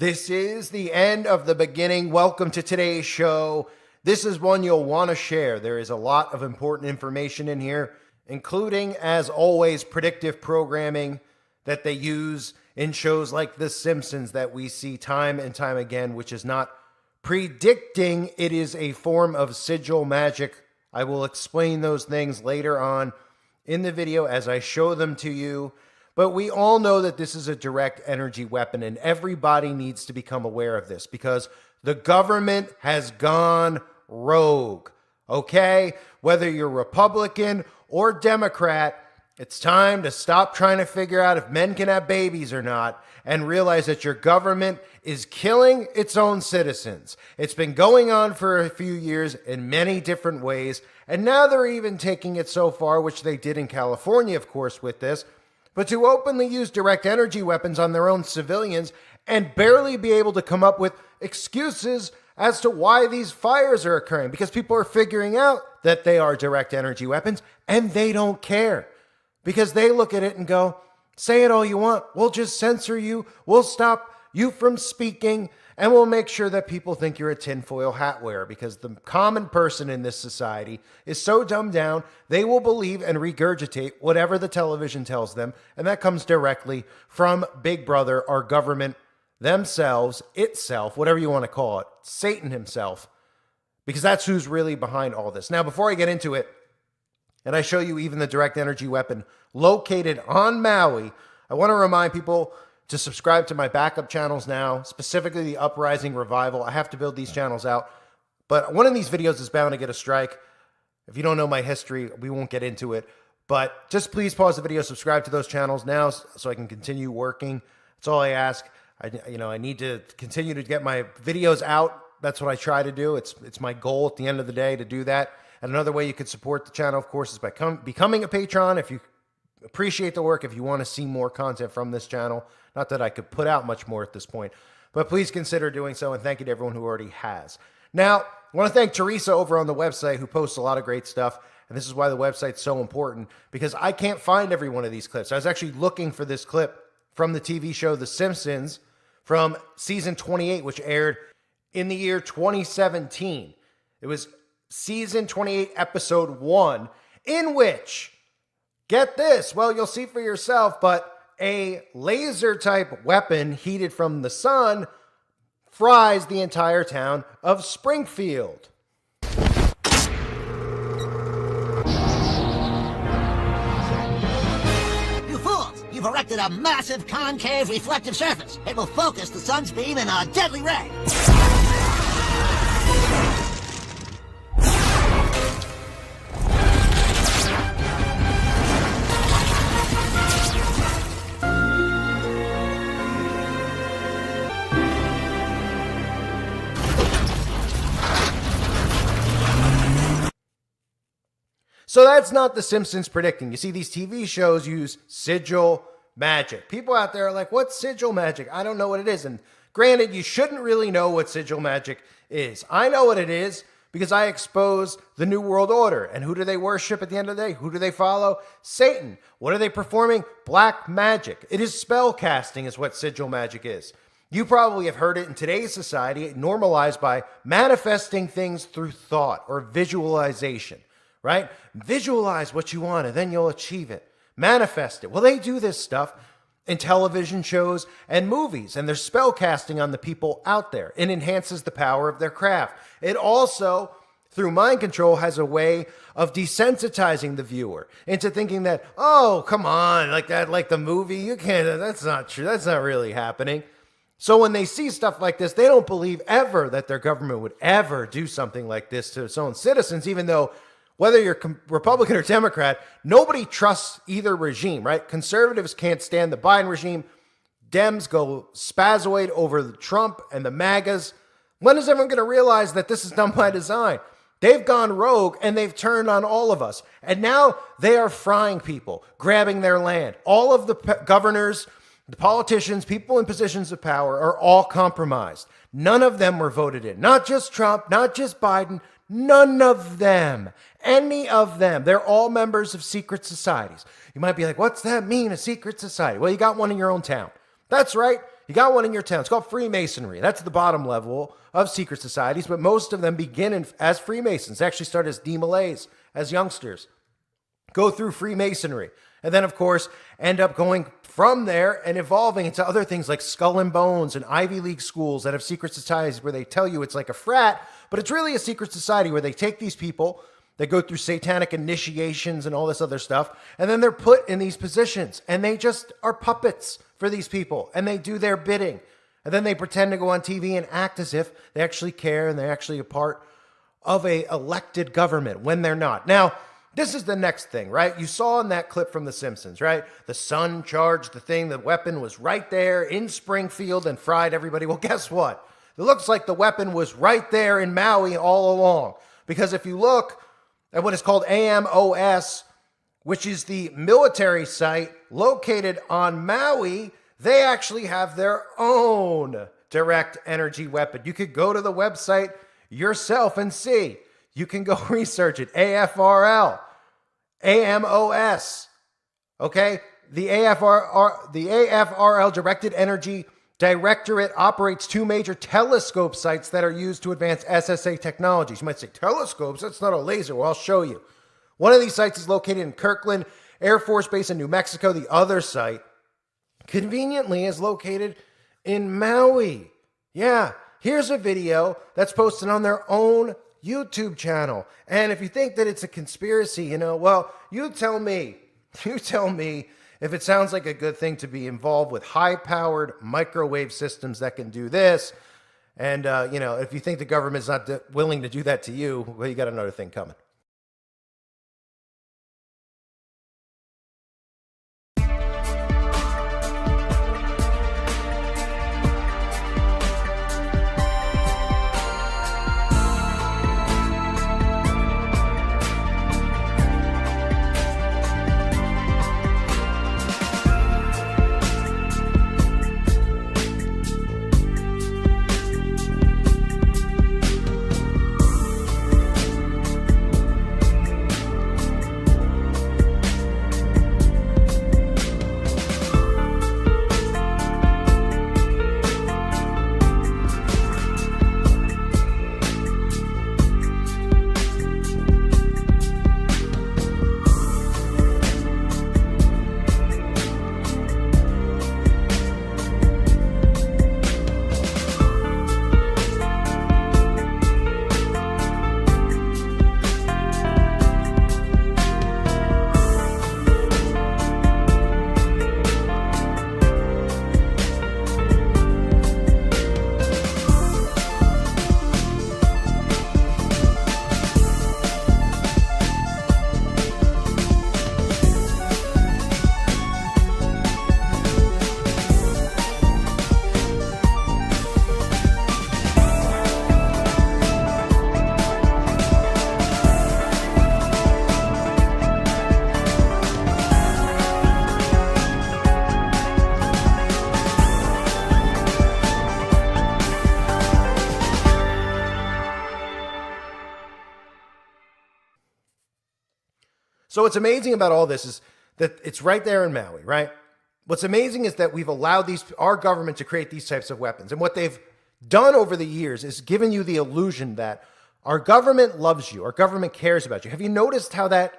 This is the end of the beginning. Welcome to today's show. This is one you'll want to share. There is a lot of important information in here, including, as always, predictive programming that they use in shows like The Simpsons that we see time and time again, which is not predicting. It is a form of sigil magic. I will explain those things later on in the video as I show them to you. But we all know that this is a direct energy weapon, and everybody needs to become aware of this because the government has gone rogue, okay? Whether you're Republican or Democrat, it's time to stop trying to figure out if men can have babies or not and realize that your government is killing its own citizens. It's been going on for a few years in many different ways, and now they're even taking it so far, which they did in California, of course, with this, but to openly use direct energy weapons on their own civilians and barely be able to come up with excuses as to why these fires are occurring, because people are figuring out that they are direct energy weapons and they don't care because they look at it and go, say it all you want. We'll just censor you. We'll stop you from speaking, and we'll make sure that people think you're a tinfoil hat wearer, because the common person in this society is so dumbed down, they will believe and regurgitate whatever the television tells them, and that comes directly from Big Brother, our government, themselves, itself, whatever you want to call it, Satan himself, because that's who's really behind all this. Now, before I get into it, and I show you even the direct energy weapon located on Maui, I want to remind people to subscribe to my backup channels now, specifically the Uprising Revival. I have to build these channels out, but one of these videos is bound to get a strike. If you don't know my history, we won't get into it, but just please pause the video, subscribe to those channels now so I can continue working. That's all I ask. I need to continue to get my videos out. That's what I try to do. It's my goal at the end of the day to do that. And another way you could support the channel, of course, is by becoming a patron. If you appreciate the work, if you want to see more content from this channel, not that I could put out much more at this point, but please consider doing so, and thank you to everyone who already has. Now, I want to thank Teresa over on the website who posts a lot of great stuff, and this is why the website's so important, because I can't find every one of these clips. I was actually looking for this clip from the TV show The Simpsons from season 28, which aired in the year 2017. It was season 28, episode 1, in which, get this, well, you'll see for yourself, but a laser-type weapon heated from the sun fries the entire town of Springfield. You fools! You've erected a massive concave reflective surface. It will focus the sun's beam in a deadly ray. So that's not The Simpsons predicting. You see, these TV shows use sigil magic. People out there are like, what's sigil magic? I don't know what it is. And granted, you shouldn't really know what sigil magic is. I know what it is because I expose the New World Order. And who do they worship at the end of the day? Who do they follow? Satan. What are they performing? Black magic. It is spell casting is what sigil magic is. You probably have heard it in today's society, normalized by manifesting things through thought or visualization. Right? Visualize what you want and then you'll achieve it. Manifest it. Well, they do this stuff in television shows and movies, and they're spell casting on the people out there. It enhances the power of their craft. It also, through mind control, has a way of desensitizing the viewer into thinking that, oh, come on, like that, like the movie, you can't, that's not true. That's not really happening. So when they see stuff like this, they don't believe ever that their government would ever do something like this to its own citizens, even though whether you're Republican or Democrat, nobody trusts either regime, right? Conservatives can't stand the Biden regime. Dems go spazoid over the Trump and the MAGAs. When is everyone going to realize that this is done by design? They've gone rogue and they've turned on all of us. And now they are frying people, grabbing their land. All of the governors, the politicians, people in positions of power are all compromised. None of them were voted in. Not just Trump, not just Biden, none of them. Any of them. They're all members of secret societies. You might be like, what's that mean, a secret society? Well, you got one in your own town. That's right. You got one in your town. It's called Freemasonry. That's the bottom level of secret societies, but most of them begin as Freemasons. They actually start as D-Malays, as youngsters. Go through Freemasonry. And then, of course, end up going from there and evolving into other things like Skull and Bones and Ivy League schools that have secret societies where they tell you it's like a frat, but it's really a secret society where they take these people, they go through satanic initiations and all this other stuff, and then they're put in these positions, and they just are puppets for these people, and they do their bidding. And then they pretend to go on TV and act as if they actually care and they're actually a part of a elected government when they're not. Now, this is the next thing, right? You saw in that clip from The Simpsons, right? The sun charged the thing, the weapon was right there in Springfield and fried everybody. Well, guess what? It looks like the weapon was right there in Maui all along. Because if you look at what is called AMOS, which is the military site located on Maui, they actually have their own direct energy weapon. You could go to the website yourself and see. You can go research it. AFRL, AMOS. Okay? The AFRL Directed Energy Directorate operates 2 major telescope sites that are used to advance SSA technologies. You might say, telescopes? That's not a laser. Well, I'll show you. One of these sites is located in Kirkland Air Force Base in New Mexico. The other site, conveniently, is located in Maui. Yeah, here's a video that's posted on their own YouTube channel. And if you think that it's a conspiracy, well, you tell me if it sounds like a good thing to be involved with high-powered microwave systems that can do this. And, if you think the government's not willing to do that to you, well, you got another thing coming. So what's amazing about all this is that it's right there in Maui, right? What's amazing is that we've allowed our government to create these types of weapons. And what they've done over the years is given you the illusion that our government loves you, our government cares about you. Have you noticed how that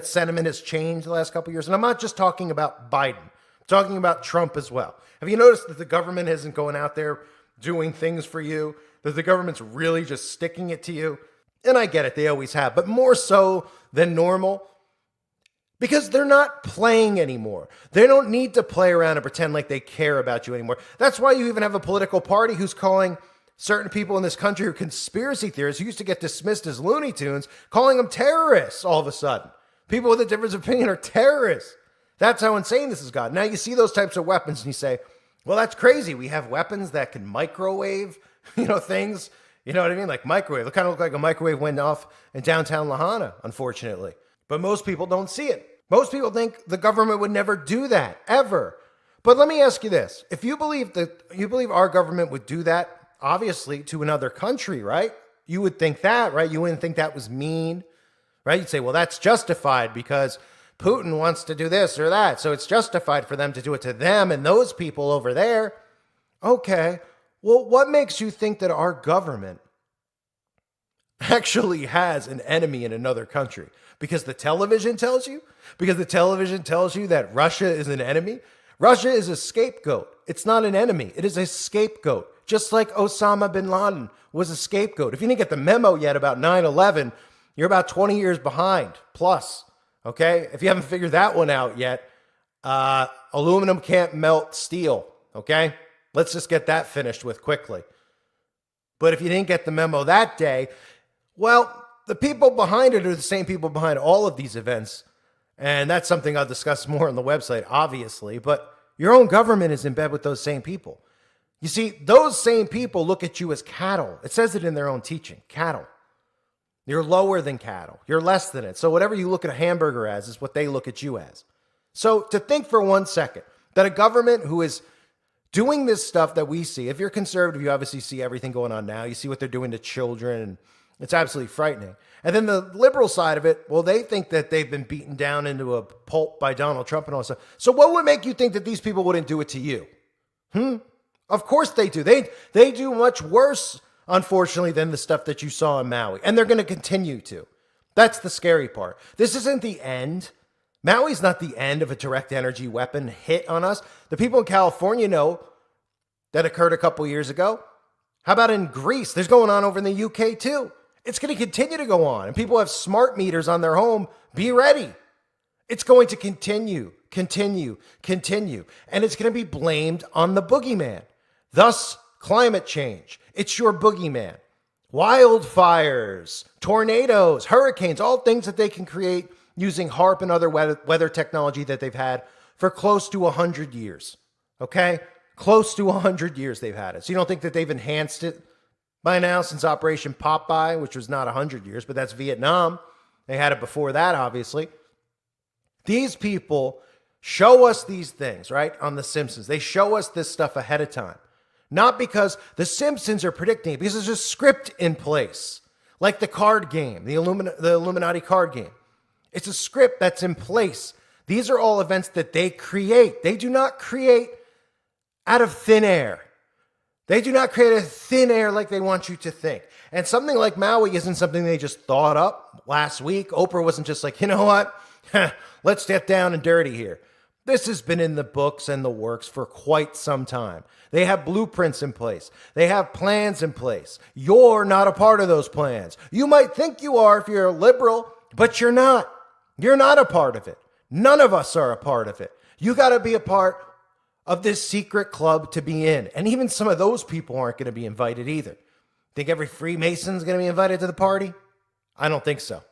sentiment has changed the last couple of years? And I'm not just talking about Biden. I'm talking about Trump as well. Have you noticed that the government isn't going out there doing things for you? That the government's really just sticking it to you? And I get it, they always have, but more so than normal. Because they're not playing anymore. They don't need to play around and pretend like they care about you anymore. That's why you even have a political party who's calling certain people in this country who are conspiracy theorists who used to get dismissed as Looney Tunes, calling them terrorists all of a sudden. People with a different opinion are terrorists. That's how insane this has gotten. Now you see those types of weapons and you say, well, that's crazy. We have weapons that can microwave, things. You know what I mean? Like microwave. It kind of looked like a microwave went off in downtown Lahana, unfortunately. But most people don't see it. Most people think the government would never do that, ever. But let me ask you this. If you believe our government would do that, obviously, to another country, right? You would think that, right? You wouldn't think that was mean, right? You'd say, well, that's justified because Putin wants to do this or that. So it's justified for them to do it to them and those people over there. Okay. Well, what makes you think that our government actually has an enemy in another country? Because the television tells you? Because the television tells you that Russia is an enemy? Russia is a scapegoat. It's not an enemy. It is a scapegoat. Just like Osama bin Laden was a scapegoat. If you didn't get the memo yet about 9/11, you're about 20 years behind plus. Okay? If you haven't figured that one out yet, aluminum can't melt steel. Okay? Let's just get that finished with quickly. But if you didn't get the memo that day, well, the people behind it are the same people behind all of these events. And that's something I'll discuss more on the website, obviously. But your own government is in bed with those same people. You see, those same people look at you as cattle. It says it in their own teaching, cattle. You're lower than cattle. You're less than it. So whatever you look at a hamburger as is what they look at you as. So to think for 1 second that a government who is doing this stuff that we see, if you're conservative, you obviously see everything going on now. You see what they're doing to children, and it's absolutely frightening. And then the liberal side of it, well, they think that they've been beaten down into a pulp by Donald Trump and all that stuff. So what would make you think that these people wouldn't do it to you? Of course they do. They do much worse, unfortunately, than the stuff that you saw in Maui. And they're going to continue to. That's the scary part. This isn't the end. Maui's not the end of a direct energy weapon hit on us. The people in California know that occurred a couple years ago. How about in Greece? There's going on over in the UK too. It's going to continue to go on. And people have smart meters on their home. Be ready. It's going to continue. And it's going to be blamed on the boogeyman. Thus, climate change. It's your boogeyman. Wildfires, tornadoes, hurricanes, all things that they can create using HARP and other weather technology that they've had for close to 100 years. Okay? Close to 100 years they've had it. So you don't think that they've enhanced it by now since Operation Popeye, which was not 100 years, but that's Vietnam. They had it before that, obviously. These people show us these things, right? On The Simpsons. They show us this stuff ahead of time. Not because The Simpsons are predicting it, because there's a script in place. Like the card game, the Illuminati card game. It's a script that's in place. These are all events that they create. They do not create out of thin air. They do not create a thin air like they want you to think. And something like Maui isn't something they just thought up last week. Oprah wasn't just like, you know what? Let's get down and dirty here. This has been in the books and the works for quite some time. They have blueprints in place. They have plans in place. You're not a part of those plans. You might think you are if you're a liberal, but you're not. You're not a part of it. None of us are a part of it. You got to be a part of this secret club to be in. And even some of those people aren't going to be invited either. Think every Freemason's going to be invited to the party? I don't think so.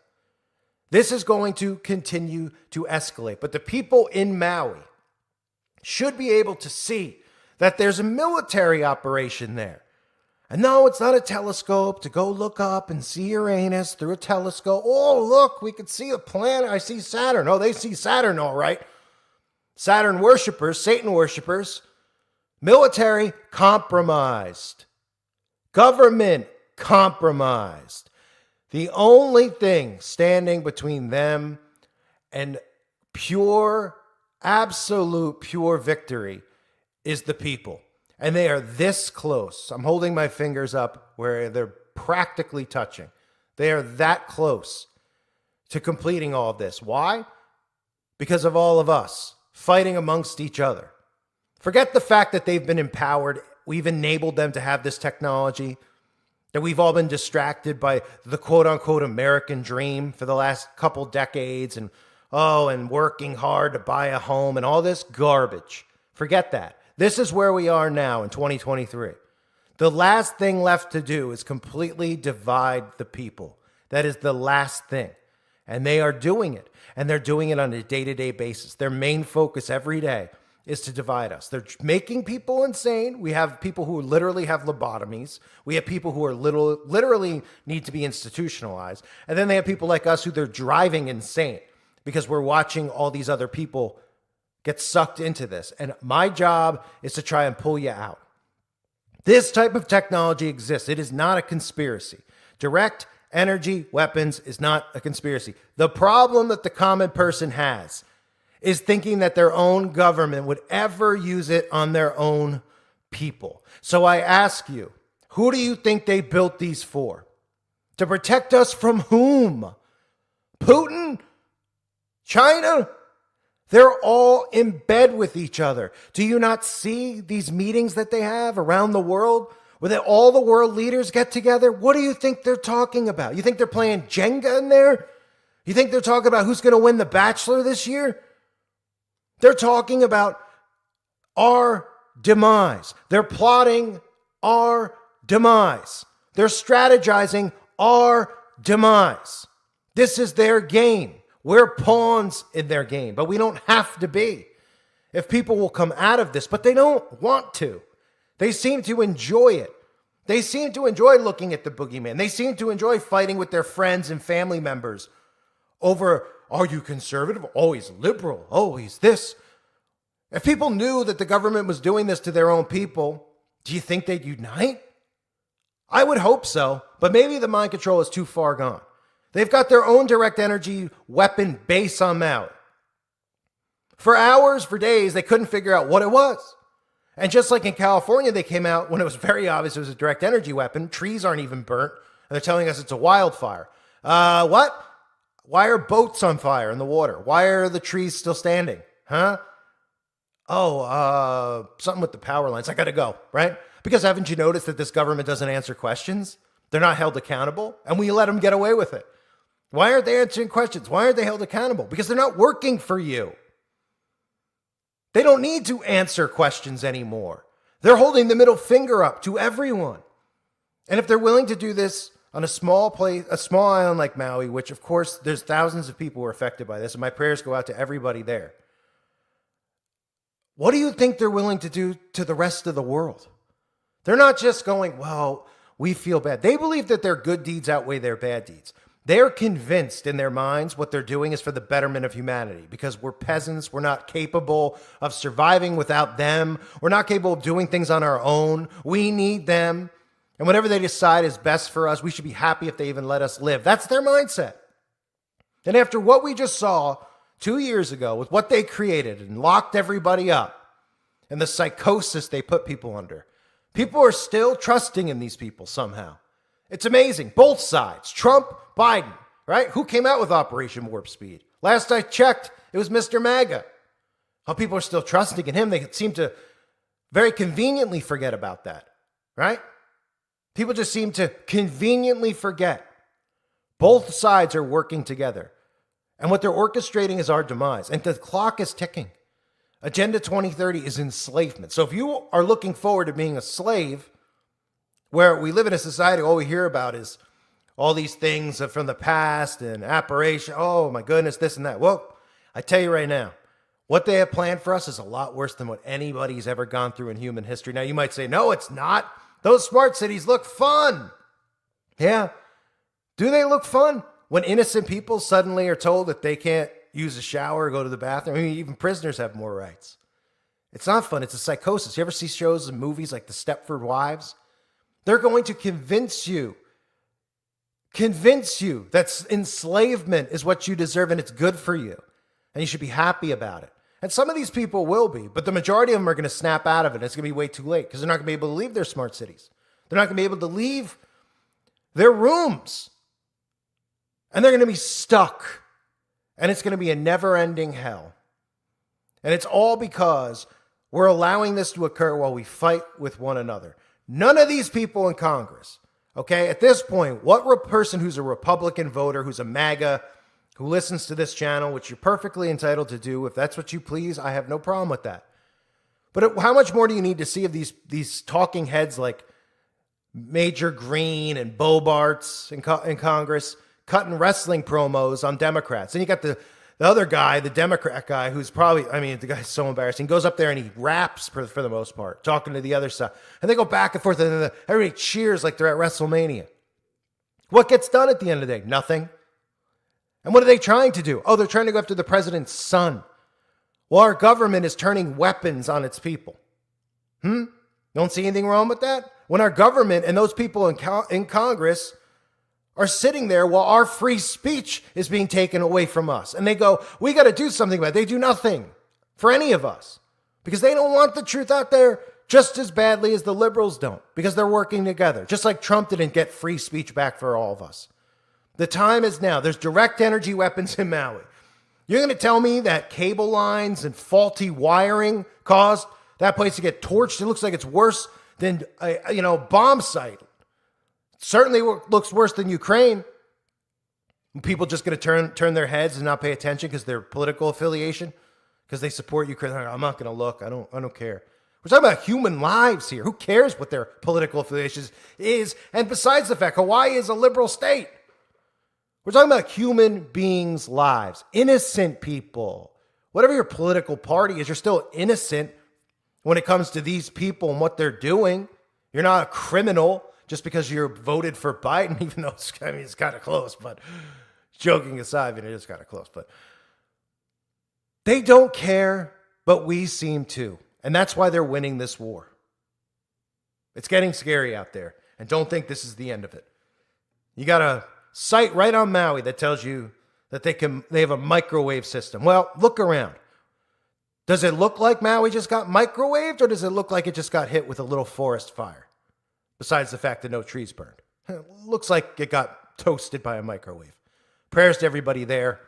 This is going to continue to escalate. But the people in Maui should be able to see that there's a military operation there. And no, it's not a telescope to go look up and see Uranus through a telescope. Oh, look, we could see a planet. I see Saturn. Oh, they see Saturn all right. Saturn worshipers, Satan worshipers, military compromised, government compromised. The only thing standing between them and pure, absolute pure victory is the people. And they are this close. I'm holding my fingers up where they're practically touching. They are that close to completing all of this. Why? Because of all of us fighting amongst each other. Forget the fact that they've been empowered. We've enabled them to have this technology. That we've all been distracted by the quote-unquote American dream for the last couple decades and working hard to buy a home and all this garbage. Forget that. This is where we are now in 2023. The last thing left to do is completely divide the people. That is the last thing. And they are doing it. And they're doing it on a day-to-day basis. Their main focus every day is to divide us. They're making people insane. We have people who literally have lobotomies. We have people who are literally need to be institutionalized. And then they have people like us who they're driving insane because we're watching all these other people get sucked into this. And my job is to try and pull you out. This type of technology exists. It is not a conspiracy. Direct energy weapons is not a conspiracy. The problem that the common person has is thinking that their own government would ever use it on their own people. So I ask you, who do you think they built these for? To protect us from whom? Putin? China? They're all in bed with each other. Do you not see these meetings that they have around the world where all the world leaders get together? What do you think they're talking about? You think they're playing Jenga in there? You think they're talking about who's going to win The Bachelor this year? They're talking about our demise. They're plotting our demise. They're strategizing our demise. This is their game. We're pawns in their game, but we don't have to be. If people will come out of this, but they don't want to. They seem to enjoy it. They seem to enjoy looking at the boogeyman. They seem to enjoy fighting with their friends and family members over, are you conservative? Oh, he's liberal. Oh, he's this. If people knew that the government was doing this to their own people, do you think they'd unite? I would hope so, but maybe the mind control is too far gone. They've got their own direct energy weapon base on Maui. For hours, for days, they couldn't figure out what it was. And just like in California, they came out when it was very obvious it was a direct energy weapon. Trees aren't even burnt, and they're telling us it's a wildfire. What? Why are boats on fire in the water? Why are the trees still standing? Huh? Oh, something with the power lines. I gotta go, right? Because haven't you noticed that this government doesn't answer questions? They're not held accountable, and we let them get away with it. Why aren't they answering questions? Why aren't they held accountable? Because they're not working for you. They don't need to answer questions anymore. They're holding the middle finger up to everyone. And if they're willing to do this on a small place, a small island like Maui, which of course there's thousands of people who are affected by this, and my prayers go out to everybody there. What do you think they're willing to do to the rest of the world? They're not just going, well, we feel bad. They believe that their good deeds outweigh their bad deeds. They're convinced in their minds what they're doing is for the betterment of humanity because we're peasants. We're not capable of surviving without them. We're not capable of doing things on our own. We need them. And whatever they decide is best for us, we should be happy if they even let us live. That's their mindset. And after what we just saw 2 years ago with what they created and locked everybody up and the psychosis they put people under, people are still trusting in these people somehow. It's amazing. Both sides. Trump, Biden, right? Who came out with Operation Warp Speed? Last I checked, it was Mr. MAGA. How people are still trusting in him. They seem to very conveniently forget about that, right? People just seem to conveniently forget. Both sides are working together. And what they're orchestrating is our demise. And the clock is ticking. Agenda 2030 is enslavement. So if you are looking forward to being a slave, where we live in a society, all we hear about is all these things from the past and apparition. Oh my goodness, this and that. Well, I tell you right now, what they have planned for us is a lot worse than what anybody's ever gone through in human history. Now you might say, no, it's not. Those smart cities look fun. Yeah. Do they look fun? When innocent people suddenly are told that they can't use a shower or go to the bathroom. I mean, even prisoners have more rights. It's not fun. It's a psychosis. You ever see shows and movies like The Stepford Wives? They're going to convince you that enslavement is what you deserve and it's good for you. And you should be happy about it. And some of these people will be, but the majority of them are going to snap out of it. It's going to be way too late because they're not going to be able to leave their smart cities. They're not going to be able to leave their rooms. And they're going to be stuck. And it's going to be a never-ending hell. And it's all because we're allowing this to occur while we fight with one another. None of these people in Congress, okay, at this point, what person who's a Republican voter, who's a MAGA, who listens to this channel, which you're perfectly entitled to do, if that's what you please, I have no problem with that. But how much more do you need to see of these talking heads like Major Green and Bobarts in Congress cutting wrestling promos on Democrats? And you got the other guy, the Democrat guy, who's probably, I mean, the guy's so embarrassing. He goes up there and he raps for the most part, talking to the other side. And they go back and forth, and then everybody cheers like they're at WrestleMania. What gets done at the end of the day? Nothing. And what are they trying to do? Oh, they're trying to go after the president's son. Well, our government is turning weapons on its people. Don't see anything wrong with that? When our government and those people in Congress are sitting there while our free speech is being taken away from us. And they go, we got to do something about it. They do nothing for any of us because they don't want the truth out there just as badly as the liberals don't, because they're working together. Just like Trump didn't get free speech back for all of us. The time is now. There's direct energy weapons in Maui. You're going to tell me that cable lines and faulty wiring caused that place to get torched? It looks like it's worse than a bomb site. Certainly looks worse than Ukraine. People just going to turn their heads and not pay attention because their political affiliation, because they support Ukraine. I'm not going to look. I don't care. We're talking about human lives here. Who cares what their political affiliation is? And besides the fact, Hawaii is a liberal state. We're talking about human beings' lives, innocent people. Whatever your political party is, you're still innocent when it comes to these people and what they're doing. You're not a criminal just because you're voted for Biden, even though it's kind of close. But joking aside, it is kind of close. But they don't care, but we seem to. And that's why they're winning this war. It's getting scary out there. And don't think this is the end of it. You got a site right on Maui that tells you that they have a microwave system. Well, look around. Does it look like Maui just got microwaved, or does it look like it just got hit with a little forest fire? Besides the fact that no trees burned. It looks like it got toasted by a microwave. Prayers to everybody there.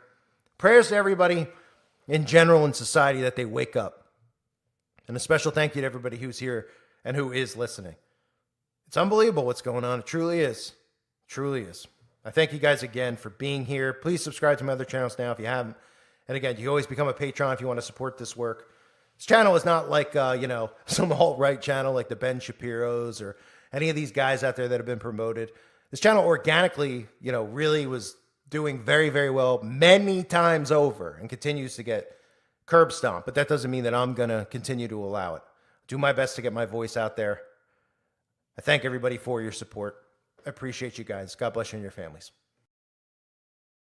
Prayers to everybody in general in society that they wake up. And a special thank you to everybody who's here and who is listening. It's unbelievable what's going on. It truly is. It truly is. I thank you guys again for being here. Please subscribe to my other channels now if you haven't. And again, you can always become a patron if you want to support this work. This channel is not like, some alt-right channel like the Ben Shapiro's or any of these guys out there that have been promoted. This channel organically, really was doing very, very well many times over and continues to get curb stomped. But that doesn't mean that I'm going to continue to allow it. Do my best to get my voice out there. I thank everybody for your support. I appreciate you guys. God bless you and your families.